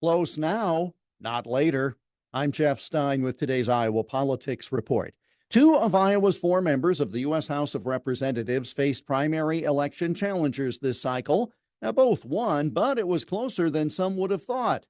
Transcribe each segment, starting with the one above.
Close now, not later. I'm Jeff Stein with today's Iowa Politics Report. Two of Iowa's four members of the U.S. House of Representatives faced primary election challengers this cycle. Now, both won, but it was closer than some would have thought.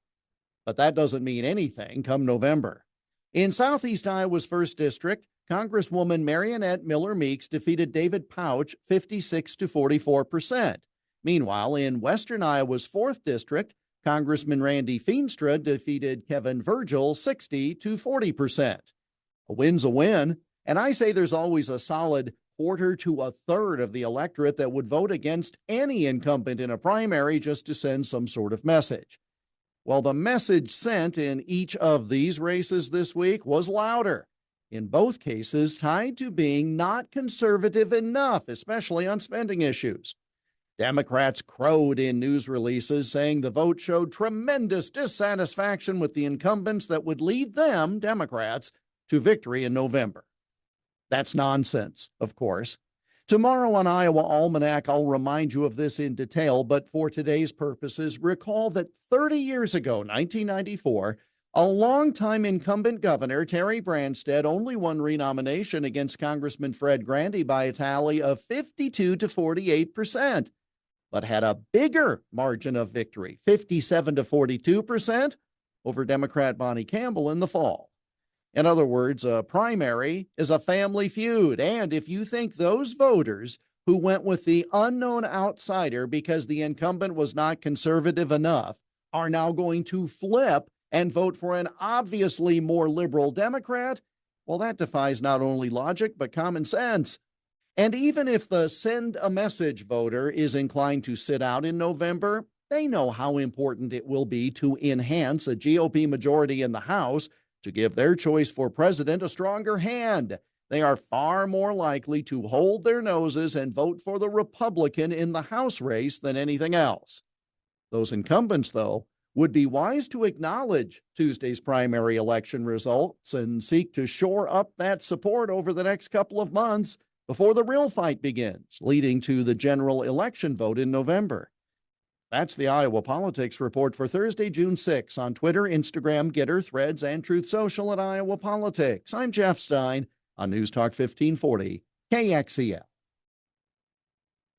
But that doesn't mean anything come November. In Southeast Iowa's 1st District, Congresswoman Marionette Miller Meeks defeated David Pouch 56 to 44%. Meanwhile, in Western Iowa's 4th District, Congressman Randy Feenstra defeated Kevin Virgil 60 to 40%. A win's a win, and I say there's always a solid quarter to a third of the electorate that would vote against any incumbent in a primary just to send some sort of message. Well, the message sent in each of these races this week was louder, in both cases tied to being not conservative enough, especially on spending issues. Democrats crowed in news releases saying the vote showed tremendous dissatisfaction with the incumbents that would lead them, Democrats, to victory in November. That's nonsense, of course. Tomorrow on Iowa Almanac, I'll remind you of this in detail, but for today's purposes, recall that 30 years ago, 1994, a longtime incumbent governor, Terry Branstad, only won renomination against Congressman Fred Grandy by a tally of 52 to 48%. But had a bigger margin of victory, 57 to 42%, over Democrat Bonnie Campbell in the fall. In other words, a primary is a family feud. And if you think those voters who went with the unknown outsider because the incumbent was not conservative enough are now going to flip and vote for an obviously more liberal Democrat, well, that defies not only logic, but common sense. And even if the send a message voter is inclined to sit out in November, they know how important it will be to enhance a GOP majority in the House to give their choice for president a stronger hand. They are far more likely to hold their noses and vote for the Republican in the House race than anything else. Those incumbents, though, would be wise to acknowledge Tuesday's primary election results and seek to shore up that support over the next couple of months before the real fight begins, leading to the general election vote in November. That's the Iowa Politics Report for Thursday, June 6 on Twitter, Instagram, Getter, Threads, and Truth Social at Iowa Politics. I'm Jeff Stein on News Talk 1540 KXEL.